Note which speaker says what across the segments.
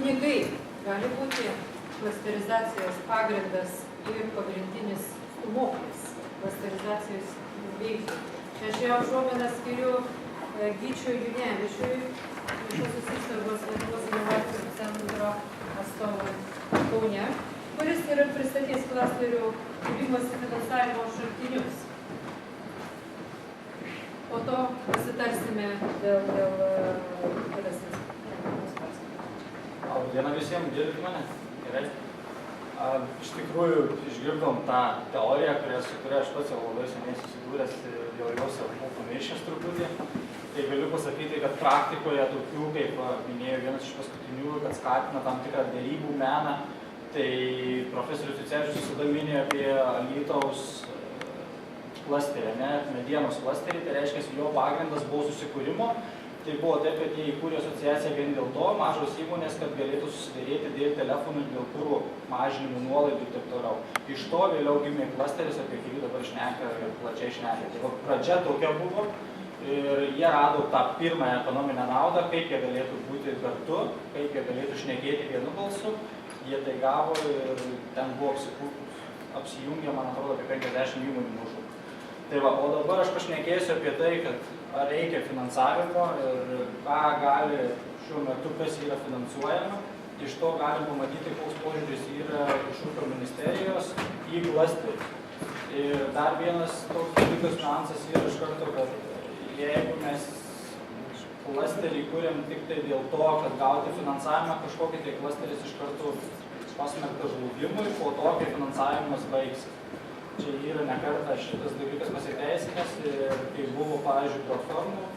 Speaker 1: Pinigai gali būti klasterizacijos pagrindas ir pagrindinis stūmoklis klasterizacijos veiklai. Čia aš jau užuomeną skiriu Gyčiui Junevičiui, viešosios įstaigos Lietuvos inovacijų centro atstovui Kaune, kuris yra pristatys klasterių kūrimosi finansavimo šaltinius. Po to pasitarsime dėl tolesnės.
Speaker 2: Diena visiems, girdite mane? Gerai. Iš tikrųjų, išgirdom tą teoriją, su kuria aš pats jau labai seniai susidūręs ir jau jos buvau pamiršęs truputį. Tai galiu pasakyti, kad praktikoje tokių, kaip minėjau, vienas iš paskutinių, kad skatina tam tikrą derybų meną, tai profesorius Jucevičius visada minėjo apie Alytaus klasterį, medienos klasterį, tai reiškia, jo pagrindas buvo susikūrimo. Tai buvo taip, kad jie įkūrė asociaciją vien dėl to, mažos įmonės, kad galėtų susidaryti dėl telefonų, dėl kurų mažinimų nuolaidų ir taip toliau. Iš to vėliau gimė klasteris, apie kurį dabar šneka ir plačiai šneka. Tai pradžia tokia buvo ir jie rado tą pirmąją ekonominę naudą, kaip jie galėtų būti kartu, kaip jie galėtų šnekėti vienu balsu. Jie tai gavo ir ten buvo apsijungę, man atrodo, apie 50 įmonių mažų. Tai va, o dabar aš pašnekėsiu apie tai, kad ar reikia finansavimo ir ką gali šiuo metu, kas yra finansuojama. Iš to galim pamatyti, koks požiūris yra iš ūkio ministerijos į klasterį. Ir dar vienas toks dalykas niuansas yra iš karto, kad jeigu mes klasterį kuriam tik tai dėl to, kad gauti finansavimą, kažkokį tai klasteris iš karto pasmerktas žlugimui, po to, kai finansavimas baigsis. Čia yra ne kartą šitas dalykas pasiteisinęs ir kai buvo, pavyzdžiui, platformų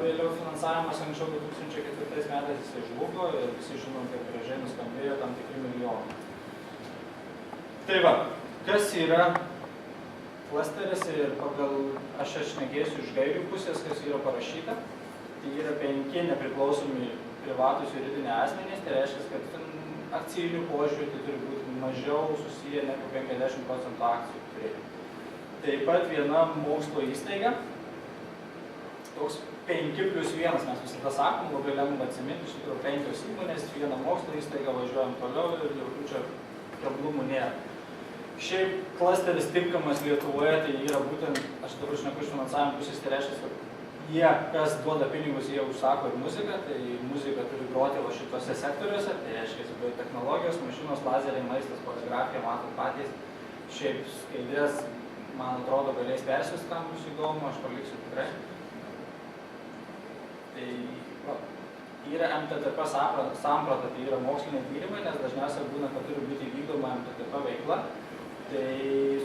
Speaker 2: vėliau finansavimas anksčiau 2004 metais jisai žlugo ir visi žinom, kaip gražiai nuskambėjo tam tikri milijonai. Tai va, kas yra klasteris ir pagal, aš šnekėsiu iš gairių pusės, kas yra parašyta, tai yra 5 nepriklausomi privatūs juridiniai asmenys, tai reiškia, kad akcijinių požiūrių tai turi būti mažiau susiję negu 50% akcijų turėti. Taip pat viena mokslo įstaiga, toks 5+1 mes visada sakom, labai lengva atsiminti, iš tikrųjų 5 įmonės, viena mokslo įstaiga, važiuojam toliau ir jokių čia keblumų nėra. Šiaip klasteris tinkamas Lietuvoje, tai yra būtent, aš dabar šneku iš finansavimo pusės, tai reiškia, kad jie, kas duoda pinigus, jie užsako ir muziką, tai muzika turi groti va šitose sektoriuose, tai reiškia, technologijos, mašinos, lazeriai, maistas, fotografija, matot patys. Šiaip skaidrės, man atrodo, galės persiųsti, kam bus įdomu, aš paliksiu tikrai. Tai va, yra MTTP samprata, tai yra moksliniai tyrimai, nes dažniausiai būna, kad turi būti vykdoma MTTP veikla. Tai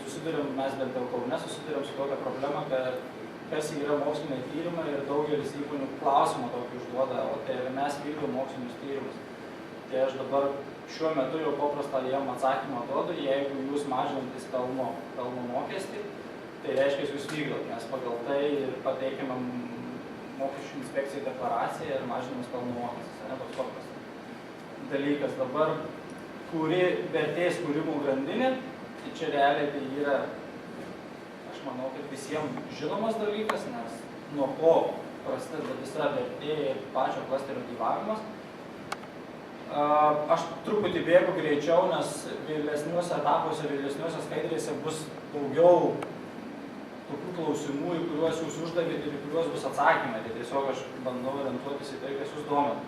Speaker 2: susiduriam, mes bent jau Kaune susiduriam su tokia problema, kad kas yra moksliniai tyrimai ir daugelis įmonių klausimą tokį užduoda, o tai mes vykdom mokslinius tyrimus. Tai aš dabar šiuo metu jau paprastą jiem atsakymą duodu, jeigu jūs mažinantis pelno mokestį, tai reiškia jūs vykdot, nes pagal tai ir pateikiame mokesčių inspekcijai deklaraciją ir mažinamas pelno mokestis, ne toks paprastas dalykas. Dabar, kuri vertės kūrimo grandinė, tai čia realiai tai yra, aš manau, kad visiems žinomas dalykas, nes nuo ko prasideda visa vertė ir pačio klasterio gyvavimas. Aš truputį bėgu greičiau, nes vėlesniuose etapuose, vėlesniuose skaidrėse bus daugiau tokių klausimų, į kuriuos jūs uždavėte ir į kuriuos bus atsakymai. Tai tiesiog aš bandau orientuotis į tai, kas jūs domina.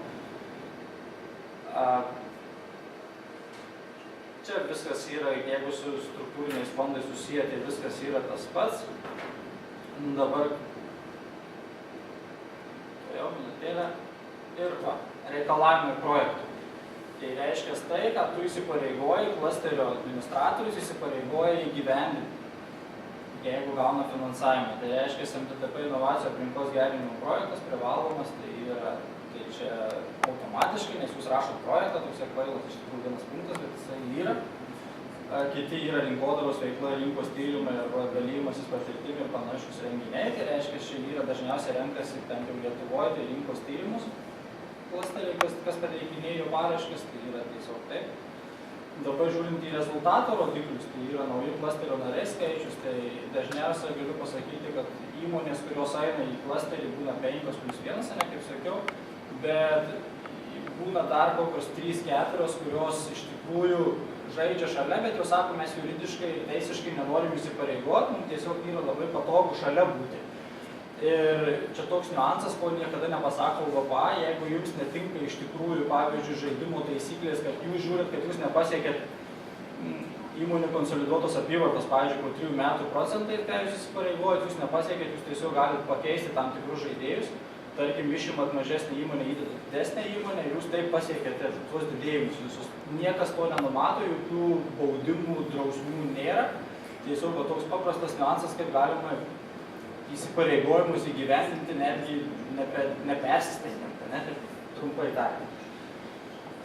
Speaker 2: Čia viskas yra, jeigu su struktūriniais fondais susiję, tai viskas yra tas pats. Dabar, jau minutėlę, ir va, reikalavimai projektų. Tai reiškia tai, kad tu įsipareigoji, klasterio administratorius įsipareigoja įgyvendinti, jeigu gauna finansavimą. Tai reiškia, MTTP inovacijų aplinkos gerinimo projektas privalomas, tai čia automatiškai, nes jūs rašot projektą, toks kvailas iš tikrųjų vienas punktas, bet jisai yra. Kiti yra rinkodaros veikla, rinkos tyrimai arba dalymasis patirtimi ir panašus renginiai. Tai reiškia, čia yra dažniausiai renkasi, bent jau Lietuvoje, tai rinkos tyrimus. Klasteriai, kas pateikinėjo paraiškas, tai yra tiesiog taip. Dabar žiūrint į rezultato rodiklius, tai yra nauji klasterio nariai skaičius, tai dažniausiai galiu pasakyti, kad įmonės, kurios eina į klasterį, būna 5+1, ne kaip sakiau, bet būna dar kokios 3-4, kurios iš tikrųjų žaidžia šalia, bet jau sako, mes juridiškai, teisiškai nenorim įsipareigoti, mums tiesiog yra labai patogu šalia būti. Ir čia toks niuansas, ko niekada nepasako VPA, jeigu jums netinka iš tikrųjų, pavyzdžiui, žaidimo taisyklės, kad jūs žiūrit, kad jūs nepasiekėt įmonių konsoliduotos apyvartos, pavyzdžiui, po 3 metų procentai, ką jūs įsipareigojat, jūs nepasiekėt, jūs tiesiog galite pakeisti tam tikrus žaidėjus. Tarkim, išimat mažesnį įmonę, įdedat didesnę įmonę ir jūs taip pasiekėte tuos didėjimus visus. Niekas to nenumato, jokių baudimų, drausmių nėra. Tiesiog toks paprastas niuansas, kaip galima įsipareigojimus įgyvendinti, netgi nepersistengiant, ne, trumpai tariant.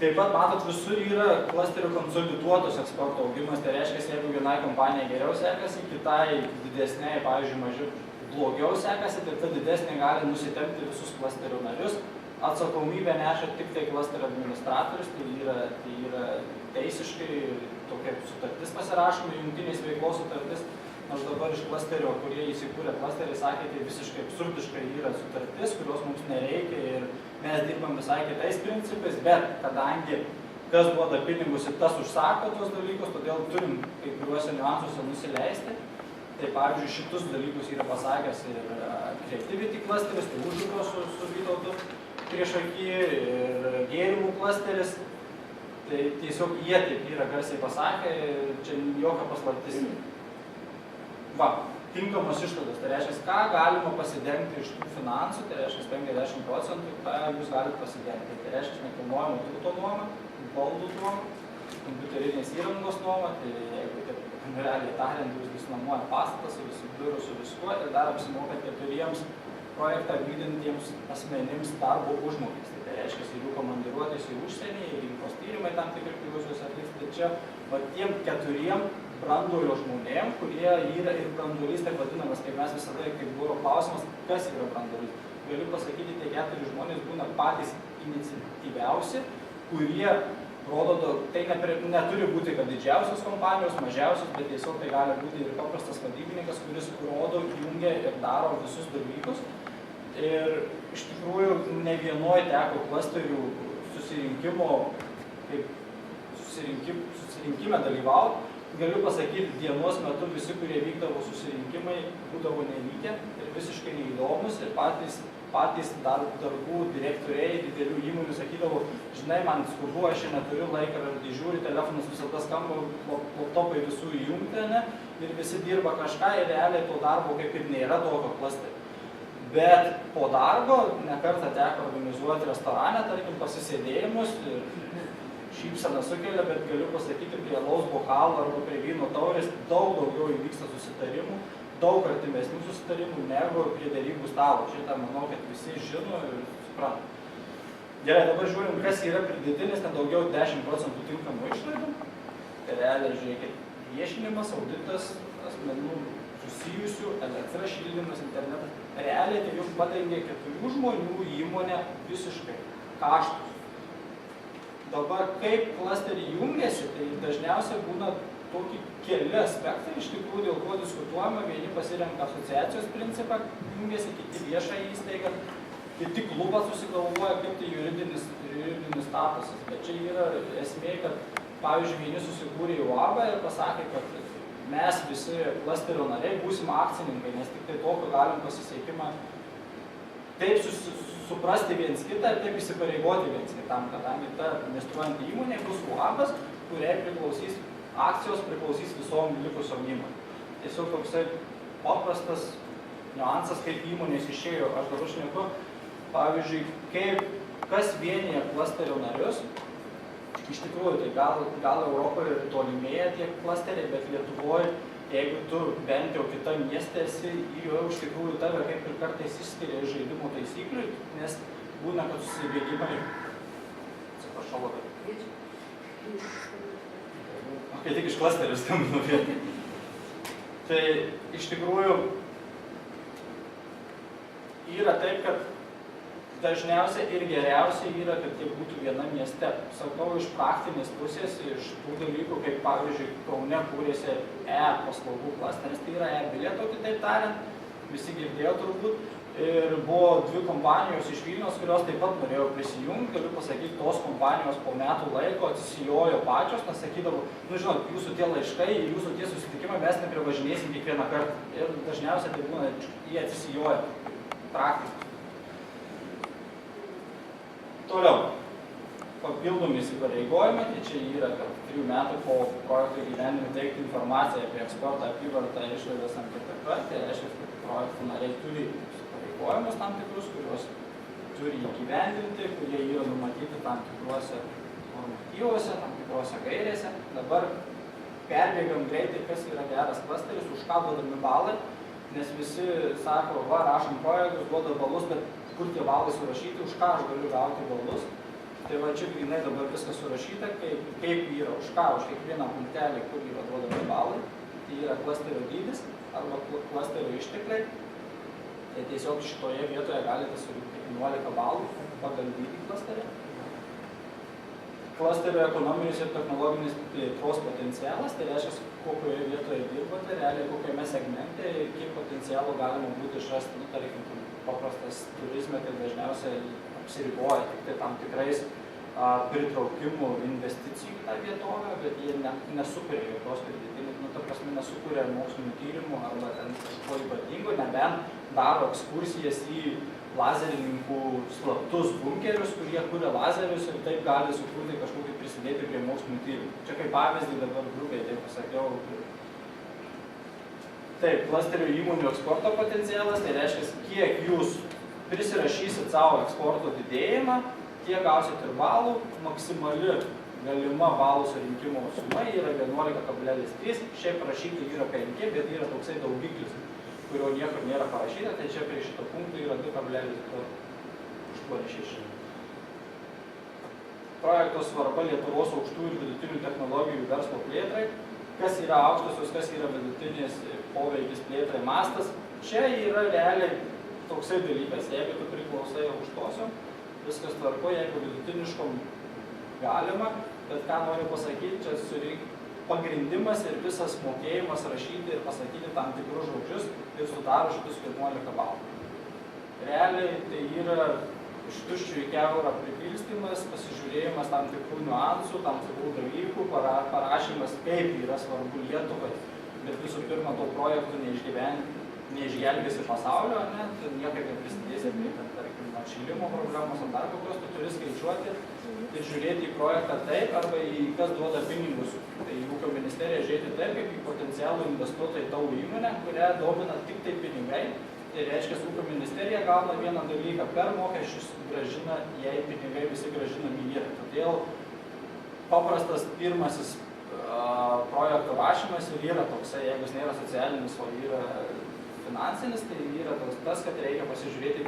Speaker 2: Taip pat, matot, visur yra klasterių konsoliduotos eksporto augimas, tai reiškia, jeigu vienai kompanijai geriau sekasi, kitai didesniai, pavyzdžiui, mažiau blogiau sekasi, tai ta didesnė gali nusitempti visus klasterių narius. Atsakomybę neša tik tai klasterio administratorius, tai yra teisiškai tokia sutartis pasirašoma, jungtinės veiklos sutartis. Nors dabar iš klasterio, kurie įsikūrė klasterį, sakė, tai visiškai absurdiškai yra sutartis, kurios mums nereikia ir mes dirbam visai kitais principais, bet kadangi kas duoda pinigus ir tas užsako tos dalykus, todėl turim kai kuriuose niuansuose nusileisti. Tai pavyzdžiui, šitus dalykus yra pasakęs ir Creativity klasteris, tai Užupio su Vytautu priešaky, ir gėrimų klasteris. Tai tiesiog jie taip yra garsiai pasakę, čia jokia paslaptis. Va, tinkamos išlaidos, tai reiškia, ką galima pasidengti iš tų finansų, tai reiškia 50%, ką jūs galite pasidengti. Tai reiškia nekilnojamo turto nuoma, baldų nuoma, kompiuterinės įrangos nuoma, tai jeigu taip realiai tariant, jūs nuomoja pastatą su visų biurų, su viskuo ir dar apsimokat 4 projektą vykdantiems asmenims darbo užmokestį. Tai reiškia, ir jų komandiruotės į užsienį, ir rinkos tyrimai tam tikri, kuriuos jūs atliksite. Tai čia va, tiem 4 branduolio žmonėm, kurie yra ir branduolys, taip vadinamas, kaip mes visada, kaip buvo klausimas, kas yra branduolys. Galiu pasakyti, tie 4 žmonės būna patys iniciatyviausi, kurie rodo, tai neturi būti, kad didžiausios kompanijos, mažiausios, bet tiesiog tai gali būti ir paprastas vadybininkas, kuris rodo, jungia ir daro visus dalykus. Ir iš tikrųjų ne vienoje teko klasterių susirinkimo, kaip susirinkime dalyvauti. Galiu pasakyti, dienos metu visi, kurie vykdavo susirinkimai, būdavo nevykę ir visiškai neįdomus ir patys darbų direktoriai didelių įmonių sakydavo, žinai, man skubu, aš neturiu laikrodį, žiūri, telefonas visada skamba, laptopai visų įjungti, ne, ir visi dirba kažką ir realiai to darbo kaip ir nėra tokio klasterio. Bet po darbo nekartą teko organizuoti restorane, tarkim, pasisėdėjimus ir šypseną sukelia, bet galiu pasakyti, prie alaus bokalo arba prie vyno taurės daug daugiau įvyksta susitarimų, daug artimesnių susitarimų negu prie derybų stalo. Šitą manau, kad visi žino ir supranta. Gerai, dabar žiūrim, kas yra pridėtinis, ten daugiau 10% tinkamų išlaidų. Tai realiai, žiūrėkit, viešinimas, auditas, asmenų susijusių, elektra, šildymas, internetas. Realiai tai jums padengia 4 žmonių įmonę visiškai kaštus. Dabar kaip klasteriai jungiasi, tai dažniausiai būna tokie keli aspektai, iš tikrųjų, dėl ko diskutuojama, vieni pasirenka asociacijos principą, jungiasi, kiti viešą įstaigą, kiti klubą susigalvoja, kaip tai juridinis statusas. Bet čia yra esmė, kad, pavyzdžiui, vieni susikūrė UAB ir pasakė, kad mes visi klasterio nariai būsim akcininkai, nes tik tai tokio galim pasisekimą taip suprasti viens kitą ir taip įsipareigoti viens kitam, kadangi ta administruojanti įmonė bus UABas, kuriai priklausys akcijos, priklausys visom likusiom įmonėm. Tiesiog toksai paprastas niuansas, kaip įmonės išėjo. Aš dabar šneku, pavyzdžiui, kas vienyje klasterio narius, iš tikrųjų, tai gal Europoje ir tolimėja tie klasteriai, bet Lietuvoje, jeigu tu bent jau kitą miestą esi, jau iš tikrųjų tave kaip ir kartais išskiria iš žaidimo taisyklių, nes būna, kad susibėgimai, atsiprašau labai. Kai tik iš klasterių skambinu vietą. Tai iš tikrųjų yra taip, kad dažniausiai ir geriausiai yra, kad jie būtų viena mieste. Sakau, iš praktinės pusės, iš tų dalykų, kaip pavyzdžiui, Kaune kūrėsi paslaugų klasteris, tai yra bilieto, kitaip tariant, visi girdėjo turbūt, Ir buvo 2 kompanijos iš Vilniaus, kurios taip pat norėjo prisijungti. Galiu pasakyti, tos kompanijos po metų laiko atsisijojo pačios, nes sakydavo, nu žinot, jūsų tie laiškai, jūsų tie susitikimai, mes neprivažinėsim kiekvieną kartą. Ir dažniausiai tai būna, jie atsisijoja praktiškai. Toliau. Papildomi įsipareigojimai, tai čia yra, kad 3 metų po projekto įgyvendinimo teikti informaciją apie eksportą, apyvartą, išlaidas MTTP. Tai reiškia, kad projektų nariai turi įsipareigojimus tam tikrus, kuriuos turi įgyvendinti, kurie yra numatyti tam tikruose normatyvuose, tam tikruose gairėse. Dabar perbėgam greitai, kas yra geras klasteris, už ką duodami balai, nes visi sako, va, rašom projektus, duoda balus, bet kur tie balai surašyti, už ką aš galiu gauti balus. Tai va čia grinai dabar viskas surašyta, kaip yra, už ką, už kiekvieną punktelį, kur yra duodami balai. Tai yra klasterio dydis arba klasterio ištekliai. Tai tiesiog šitoje vietoje galite surinkti 11 balų pagal dydį klasterį. Klasterio ekonominis ir technologinis plėtros potencialas, tai reiškia, kokioje vietoje dirbate, realiai kokiame segmente ir kiek potencialo galima būti išrasti. Nu, tarkim, paprastas turizme, tai dažniausiai apsiriboja tik tai tam tikrais pritraukimų investicijų į tą vietovę, bet jie nesukuria jokios pridėtinės, nu, ta prasme, nesukuria mokslinių tyrimų arba ten kažko ypatingo, nebent daro ekskursijas į lazerininkų slaptus bunkerius, kurie kuria lazerius ir taip gali sukurti kažkokį prisidėti prie mokslinių tyrimų. Čia kaip pavyzdį dabar grubiai taip pasakiau. Taip, klasterio įmonių eksporto potencialas, tai reiškia, kiek jūs prisirašysit savo eksporto didėjimą, tiek gausit ir balų, maksimali galima balų surinkimo suma yra 11,3, šiaip parašyti yra 5, bet yra toksai daugiklis, kurio niekur nėra parašyta, tai čia prie šito punktų yra 2,86. Projekto svarba Lietuvos aukštų ir vidutinių technologijų verslo plėtrai. Kas yra aukštosios, kas yra vidutinis poveikis plėtrai mastas. Čia yra realiai toksai dalykas, jeigu tu priklausai aukštosiom, viskas tvarko, jeigu vidutiniškom galima, bet ką noriu pasakyti, čia surinkti pagrindimas ir visas mokėjimas rašyti ir pasakyti tam tikrus žodžius ir sudaro šitus 11 balų. Realiai tai yra iš tuščių į keurą pripilstymas, pasižiūrėjimas tam tikrų niuansų, tam tikrų dalykų, parašymas, kaip yra svarbu Lietuvai, bet visų pirma, to projektų neišgelbėsi pasaulio, ne, tu niekaip neprisidėsi prie, tarkim, atšilimo problemos ar dar kokios, tu turi skaičiuoti ir žiūrėti į projektą taip, arba į kas duoda pinigus. Tai į ūkio ministeriją žiūrėti taip, kaip į potencialų investuotoją į tavo įmonę, kurią domina tik tai pinigai. Tai reiškia, ūkio ministerija gauna vieną dalyką, per mokesčius gražina, jei pinigai visi gražinami yra. Todėl paprastas pirmasis projekto rašymas ir yra toksai, jeigu jis nėra socialinis, o yra finansinis, tai yra tas, kad reikia pasižiūrėti,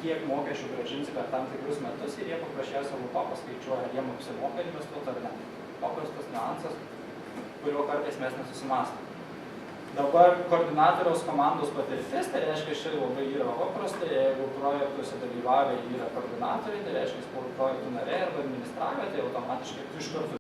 Speaker 2: kiek mokesčių gražinsi per tam tikrus metus ir jie paprasčiausiai lupa paskaičiuoja, ar jiem apsimoka investuoti ar ne. Paprastas niuansas, kurio kartais mes nesusimąstame. Dabar koordinatoriaus komandos patirtis, tai reiškia, čia labai yra paprasta, jeigu projektuose dalyvavę yra koordinatoriai, tai reiškia, projektų nariai arba administravę, tai automatiškai tu iš karto